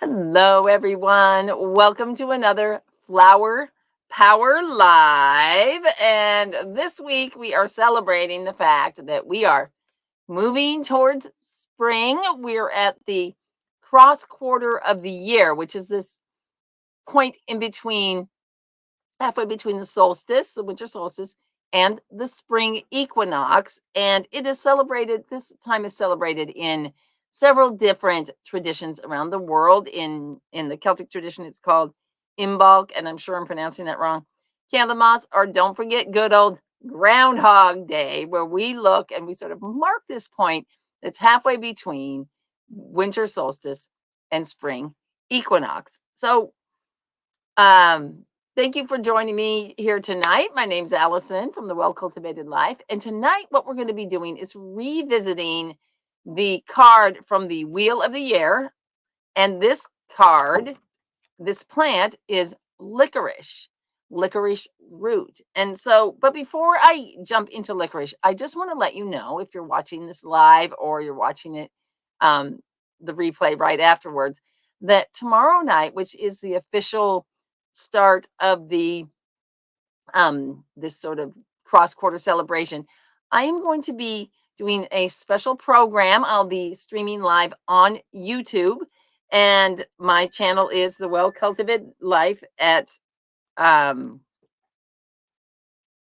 Hello, everyone. Welcome to another Flower Power Live. And this week we are celebrating the fact that we are moving towards spring. We're at the cross quarter of the year, which is this point in between, halfway between the solstice, the winter solstice, and the spring equinox. And it is celebrated, this time is celebrated in several different traditions around the world. In the Celtic tradition, it's called Imbolc, and I'm sure I'm pronouncing that wrong. Candlemas, or don't forget good old Groundhog Day, where we look and we sort of mark this point that's halfway between winter solstice and spring equinox. So thank you for joining me here tonight. My name's Allison from The Well Cultivated Life. And tonight, what we're going to be doing is revisiting the card from the Wheel of the Year. And this card, this plant is licorice root. And so, but before I jump into licorice, I just want to let you know, if you're watching this live or you're watching it, the replay right afterwards, that tomorrow night, which is the official start of the this sort of cross quarter celebration, I am going to be doing a special program. I'll be streaming live on YouTube, and my channel is The Well Cultivated Life at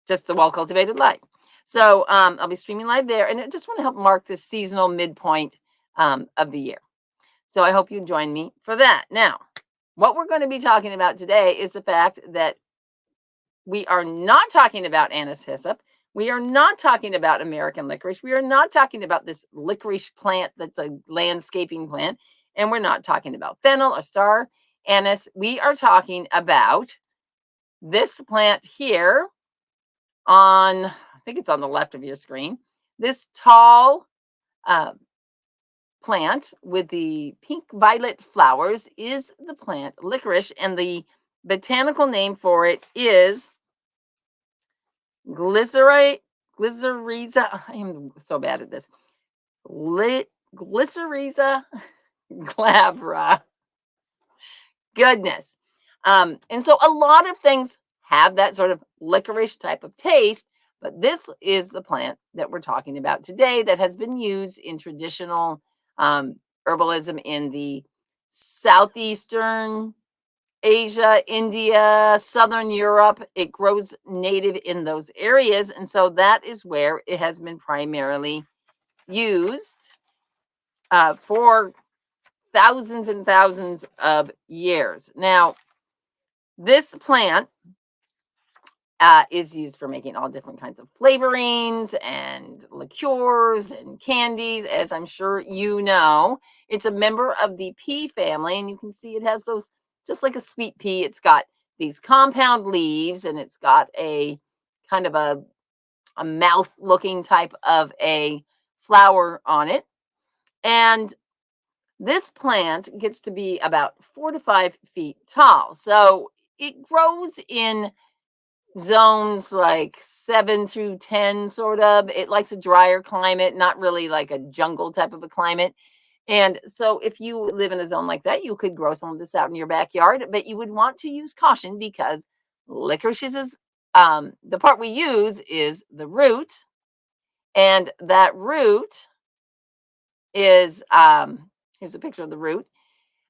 just The Well Cultivated Life. So I'll be streaming live there, and I just want to help mark this seasonal midpoint of the year. So I hope you join me for that. Now, what we're going to be talking about today is the fact that we are not talking about anise hyssop. We are not talking about American licorice. We are not talking about this licorice plant that's a landscaping plant. And we're not talking about fennel or star anise. We are talking about this plant here on, I think it's on the left of your screen, this tall plant with the pink violet flowers is the plant licorice, and the botanical name for it is Glycyrrhiza. I am so bad at this. Glycyrrhiza glabra. Goodness. And so a lot of things have that sort of licorice type of taste, but this is the plant that we're talking about today that has been used in traditional herbalism in the southeastern Asia, India, Southern Europe. It grows native in those areas. And so that is where it has been primarily used for thousands and thousands of years. Now, this plant is used for making all different kinds of flavorings and liqueurs and candies, as I'm sure you know. It's a member of the pea family, and you can see it has those, just like a sweet pea, it's got these compound leaves, and it's got a kind of a mouth-looking type of a flower on it. And this plant gets to be about 4 to 5 feet tall. So it grows in zones like 7 through 10, sort of. It likes a drier climate, not really like a jungle type of a climate. And so if you live in a zone like that, you could grow some of this out in your backyard, but you would want to use caution because licorice is the part we use is the root, and that root is here's a picture of the root.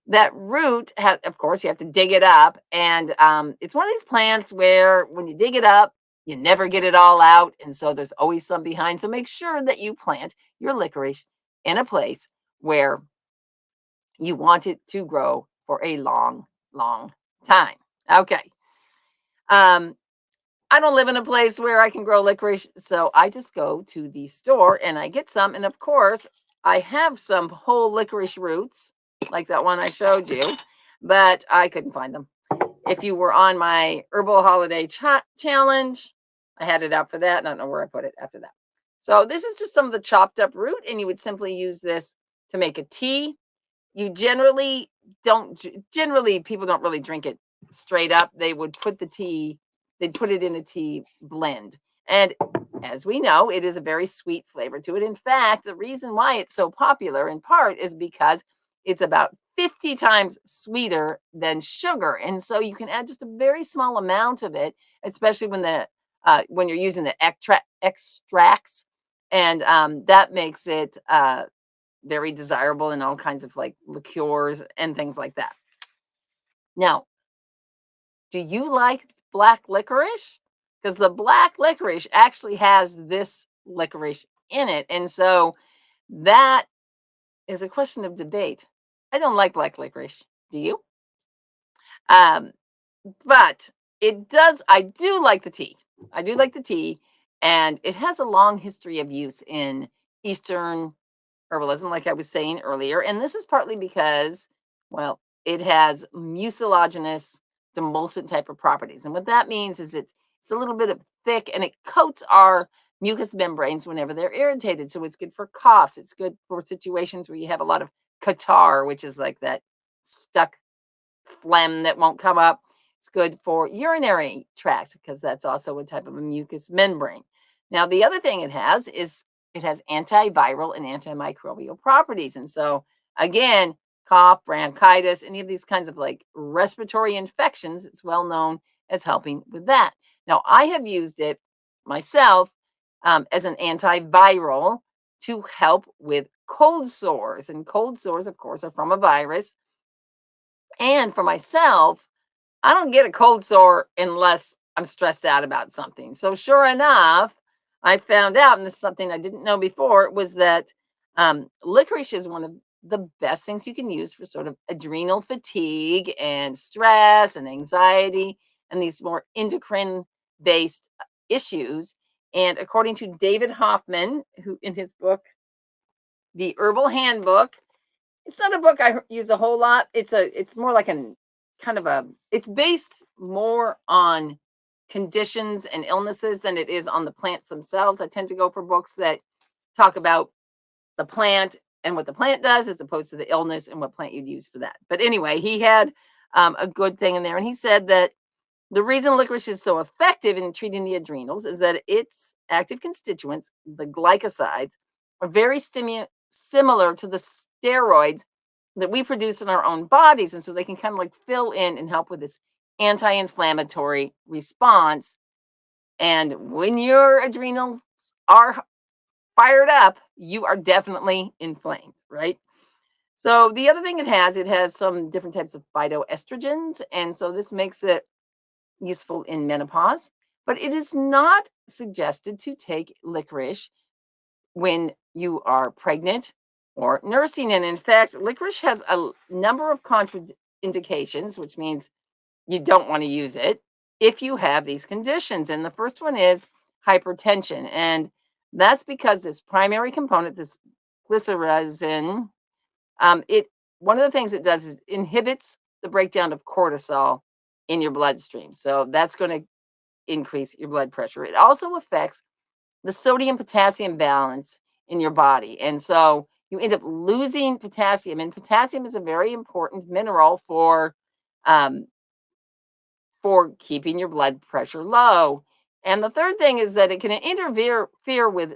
That root has, of course, you have to dig it up, and it's one of these plants where when you dig it up, you never get it all out, and so there's always some behind. So make sure that you plant your licorice in a place where you want it to grow for a long, long time. Okay. I don't live in a place where I can grow licorice, so I just go to the store and I get some. And of course, I have some whole licorice roots, like that one I showed you, but I couldn't find them. If you were on my herbal holiday challenge, I had it out for that. And I don't know where I put it after that. So this is just some of the chopped up root, and you would simply use this to make a tea. You generally people don't really drink it straight up. They would put they'd put it in a tea blend. And as we know, it is a very sweet flavor to it. In fact, the reason why it's so popular in part is because it's about 50 times sweeter than sugar. And so you can add just a very small amount of it, especially when you're using the extracts, and that makes it very desirable in all kinds of like liqueurs and things like that. Now, do you like black licorice? Because the black licorice actually has this licorice in it. And so that is a question of debate. I don't like black licorice. Do you? Um, but I do like the tea. I do like the tea. And it has a long history of use in Eastern herbalism, like I was saying earlier. And this is partly because, well, it has mucilaginous demulcent type of properties. And what that means is it's a little bit of thick and it coats our mucous membranes whenever they're irritated. So it's good for coughs. It's good for situations where you have a lot of catarrh, which is like that stuck phlegm that won't come up. It's good for urinary tract because that's also a type of a mucous membrane. Now, the other thing it has is it has antiviral and antimicrobial properties. And so, again, cough, bronchitis, any of these kinds of like respiratory infections, it's well known as helping with that. Now, I have used it myself as an antiviral to help with cold sores. And cold sores, of course, are from a virus. And for myself, I don't get a cold sore unless I'm stressed out about something. So sure enough, I found out, and this is something I didn't know before, was that licorice is one of the best things you can use for sort of adrenal fatigue and stress and anxiety and these more endocrine based issues. And according to David Hoffman, who in his book, The Herbal Handbook, it's not a book I use a whole lot. It's more like an kind of a it's based more on conditions and illnesses than it is on the plants themselves. I tend to go for books that talk about the plant and what the plant does as opposed to the illness and what plant you'd use for that. But anyway, he had a good thing in there, and he said that the reason licorice is so effective in treating the adrenals is that its active constituents, the glycosides, are very similar to the steroids that we produce in our own bodies. And so they can kind of like fill in and help with this anti inflammatory response. And when your adrenals are fired up, you are definitely inflamed, right? So the other thing it has some different types of phytoestrogens. And so this makes it useful in menopause, but it is not suggested to take licorice when you are pregnant or nursing. And in fact, licorice has a number of contraindications, which means you don't want to use it if you have these conditions. And the first one is hypertension. And that's because this primary component, this glycyrrhiza, it one of the things it does is inhibits the breakdown of cortisol in your bloodstream. So that's going to increase your blood pressure. It also affects the sodium potassium balance in your body. And so you end up losing potassium. And potassium is a very important mineral um, for keeping your blood pressure low. And the third thing is that it can interfere with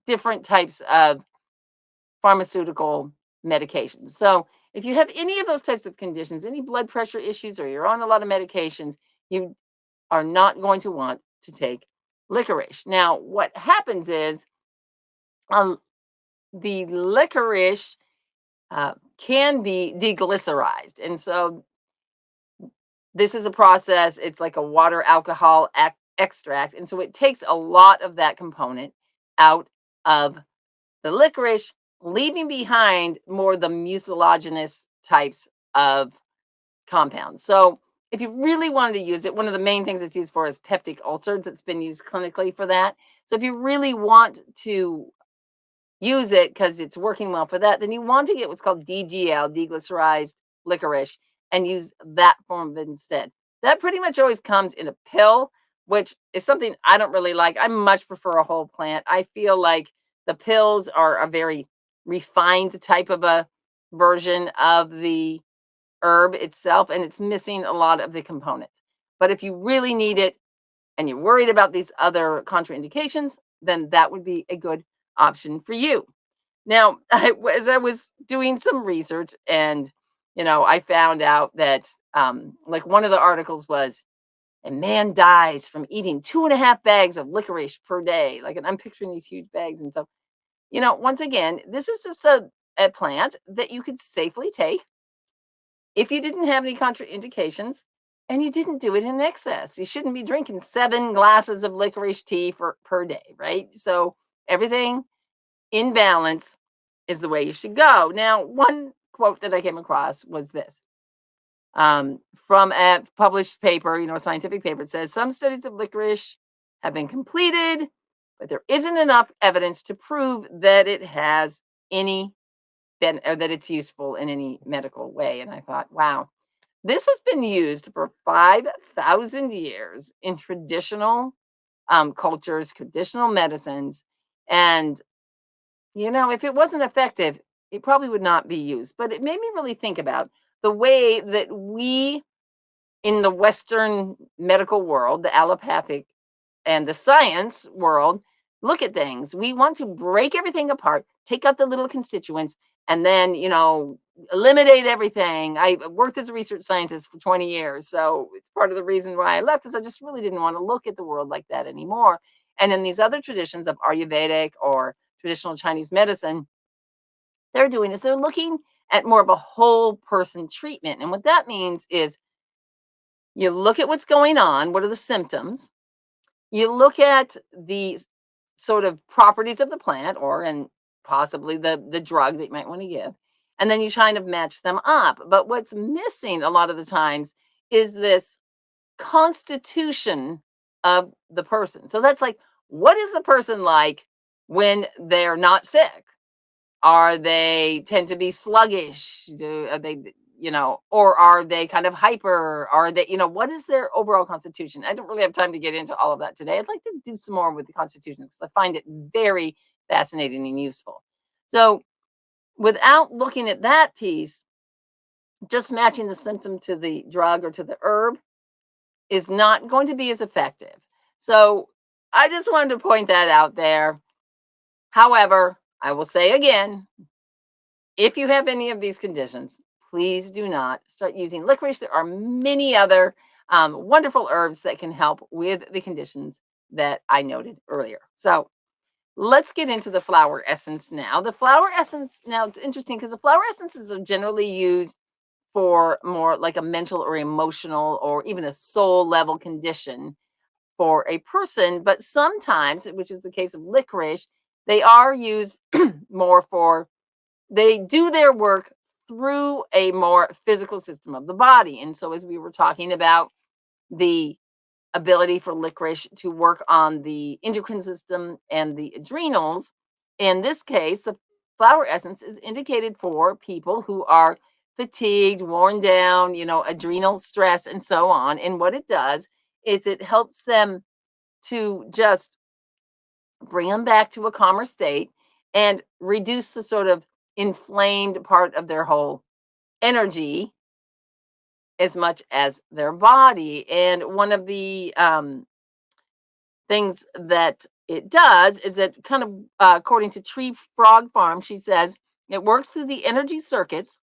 different types of pharmaceutical medications. So if you have any of those types of conditions, any blood pressure issues, or you're on a lot of medications, you are not going to want to take licorice. Now, what happens is um, the licorice can be deglycyrrized. And so this is a process, it's like a water alcohol extract. And so it takes a lot of that component out of the licorice, leaving behind more the mucilaginous types of compounds. So if you really wanted to use it, one of the main things it's used for is peptic ulcers. That's been used clinically for that. So if you really want to use it because it's working well for that, then you want to get what's called DGL, deglycerized licorice, and use that form of it instead. That pretty much always comes in a pill, which is something I don't really like. I much prefer a whole plant. I feel like the pills are a very refined type of a version of the herb itself, and it's missing a lot of the components. But if you really need it and you're worried about these other contraindications, then that would be a good option for you. Now, as I was doing some research and I found out that, like one of the articles was, a man dies from eating 2.5 bags of licorice per day. Like, and I'm picturing these huge bags. And so, once again, this is just a plant that you could safely take if you didn't have any contraindications and you didn't do it in excess. You shouldn't be drinking 7 glasses of licorice tea per day, right? So everything in balance is the way you should go. Now, one quote that I came across was this, from a published paper, a scientific paper. It says some studies of licorice have been completed, but there isn't enough evidence to prove that it has any or that it's useful in any medical way. And I thought, wow, this has been used for 5,000 years in traditional cultures, traditional medicines. And, if it wasn't effective, it probably would not be used. But it made me really think about the way that we in the Western medical world, the allopathic and the science world, look at things. We want to break everything apart, take out the little constituents, and then, eliminate everything. I worked as a research scientist for 20 years. So it's part of the reason why I left is I just really didn't want to look at the world like that anymore. And in these other traditions of Ayurvedic or traditional Chinese medicine, they're doing is they're looking at more of a whole person treatment. And what that means is you look at what's going on, what are the symptoms? You look at the sort of properties of the plant and possibly the drug that you might want to give, and then you kind of match them up. But what's missing a lot of the times is this constitution of the person. So that's like, what is the person like when they're not sick? Are they tend to be sluggish? Are they, or are they kind of hyper? Are they, what is their overall constitution? I don't really have time to get into all of that today. I'd like to do some more with the constitution because I find it very fascinating and useful. So, without looking at that piece, just matching the symptom to the drug or to the herb is not going to be as effective. So, I just wanted to point that out there. However, I will say again, if you have any of these conditions, please do not start using licorice. There are many other wonderful herbs that can help with the conditions that I noted earlier. So let's get into the flower essence now. The flower essence, now it's interesting because the flower essences are generally used for more like a mental or emotional or even a soul level condition for a person. But sometimes, which is the case of licorice, they are used more for they do their work through a more physical system of the body. And so, as we were talking about the ability for licorice to work on the endocrine system and the adrenals, in this case, the flower essence is indicated for people who are fatigued, worn down, adrenal stress, and so on. And what it does is it helps them to just bring them back to a calmer state and reduce the sort of inflamed part of their whole energy as much as their body. And one of the things that it does is that kind of, according to Tree Frog Farm, she says it works through the energy circuits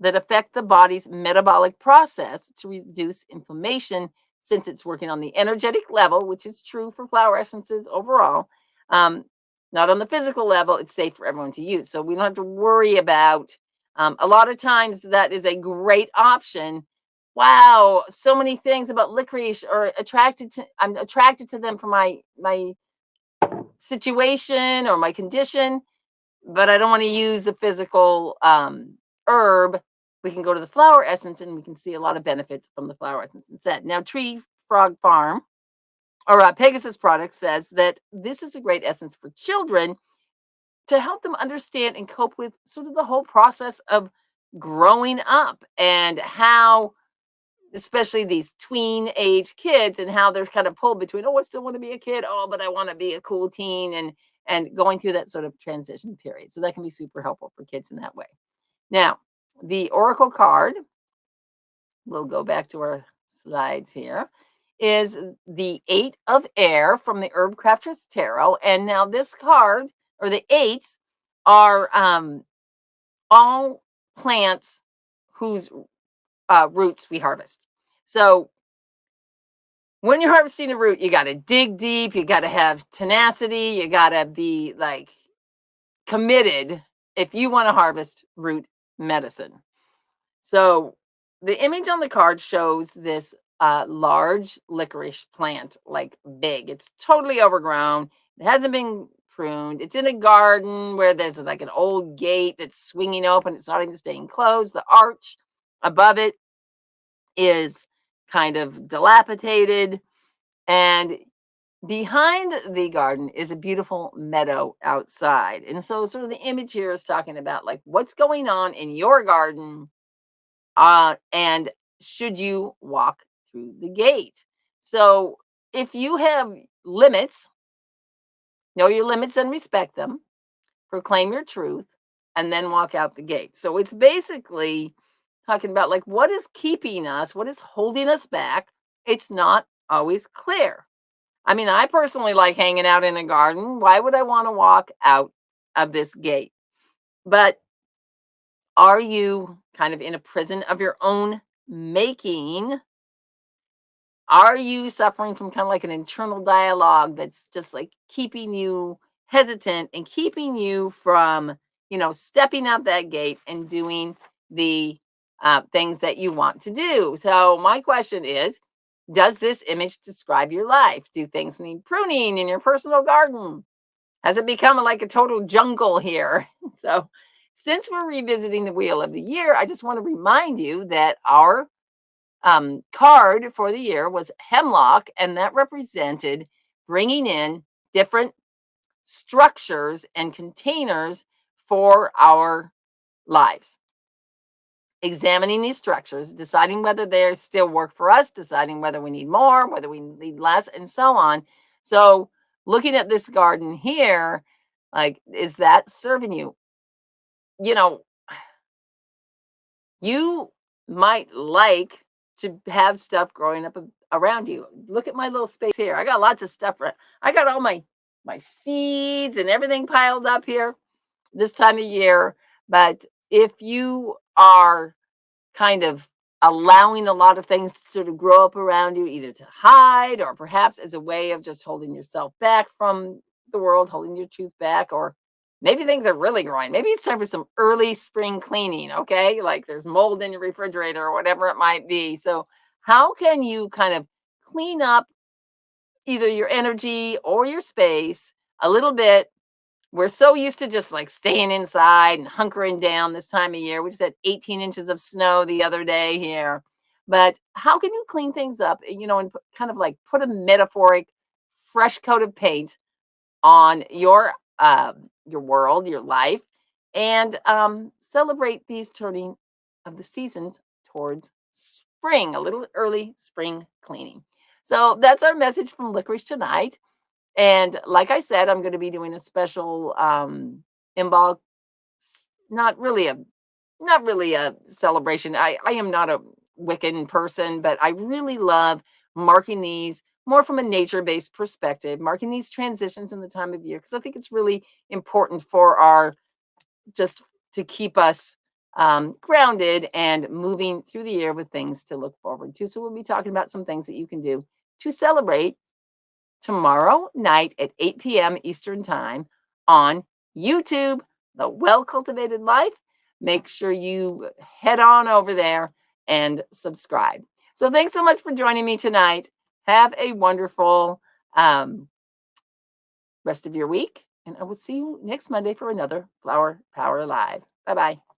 that affect the body's metabolic process to reduce inflammation since it's working on the energetic level, which is true for flower essences overall. Um, Not on the physical level, it's safe for everyone to use. So we don't have to worry about a lot of times that is a great option. Wow, so many things about licorice are I'm attracted to them for my situation or my condition, but I don't want to use the physical herb. We can go to the flower essence and we can see a lot of benefits from the flower essence instead. Now, Tree Frog Farm or Pegasus Products says that this is a great essence for children to help them understand and cope with sort of the whole process of growing up and how, especially these tween age kids, and how they're kind of pulled between, oh, I still want to be a kid, oh, but I want to be a cool teen, and going through that sort of transition period. So that can be super helpful for kids in that way. Now, the oracle card, we'll go back to our slides here, is the 8 of Air from the Herbcrafter's Tarot. And now this card, or the 8s, are all plants whose roots we harvest. So when you're harvesting a root, you got to dig deep, you got to have tenacity, you got to be like committed if you want to harvest root medicine. So the image on the card shows this large licorice plant, like big. It's totally overgrown. It hasn't been pruned. It's in a garden where there's like an old gate that's swinging open. It's starting to stay closed. The arch above it is kind of dilapidated. And behind the garden is a beautiful meadow outside. And so, sort of, the image here is talking about like what's going on in your garden, and should you walk through the gate. So, if you have limits, know your limits and respect them, proclaim your truth, and then walk out the gate. So, it's basically talking about like what is keeping us, what is holding us back. It's not always clear. I mean, I personally like hanging out in a garden. Why would I want to walk out of this gate? But are you kind of in a prison of your own making? Are you suffering from kind of like an internal dialogue that's just like keeping you hesitant and keeping you from, stepping out that gate and doing the things that you want to do? So, my question is, does this image describe your life? Do things need pruning in your personal garden? Has it become like a total jungle here? So, since we're revisiting the Wheel of the Year, I just want to remind you that our card for the year was hemlock, and that represented bringing in different structures and containers for our lives. Examining these structures, deciding whether they still work for us, deciding whether we need more, whether we need less, and so on. So, looking at this garden here, like, is that serving you? You know, you might like to have stuff growing up around you. Look at my little space here. I got lots of stuff. I got all my seeds and everything piled up here this time of year. But if you are kind of allowing a lot of things to sort of grow up around you, either to hide or perhaps as a way of just holding yourself back from the world, holding your truth back, or maybe things are really growing. Maybe it's time for some early spring cleaning, okay? Like there's mold in your refrigerator or whatever it might be. So, how can you kind of clean up either your energy or your space a little bit? We're so used to just like staying inside and hunkering down this time of year. We just had 18 inches of snow the other day here. But how can you clean things up, and kind of like put a metaphoric fresh coat of paint on your world, your life, and celebrate these turning of the seasons towards spring, a little early spring cleaning. So that's our message from Licorice tonight. And like I said, I'm going to be doing a special embol, not really a celebration. I am not a Wiccan person, but I really love marking these more from a nature-based perspective, marking these transitions in the time of year, because I think it's really important for our just to keep us grounded and moving through the year with things to look forward to. So we'll be talking about some things that you can do to celebrate tomorrow night at 8 p.m. Eastern Time on YouTube, The Well Cultivated Life. Make sure you head on over there and subscribe. So, thanks so much for joining me tonight. Have a wonderful rest of your week, and I will see you next Monday for another Flower Power Live. Bye bye.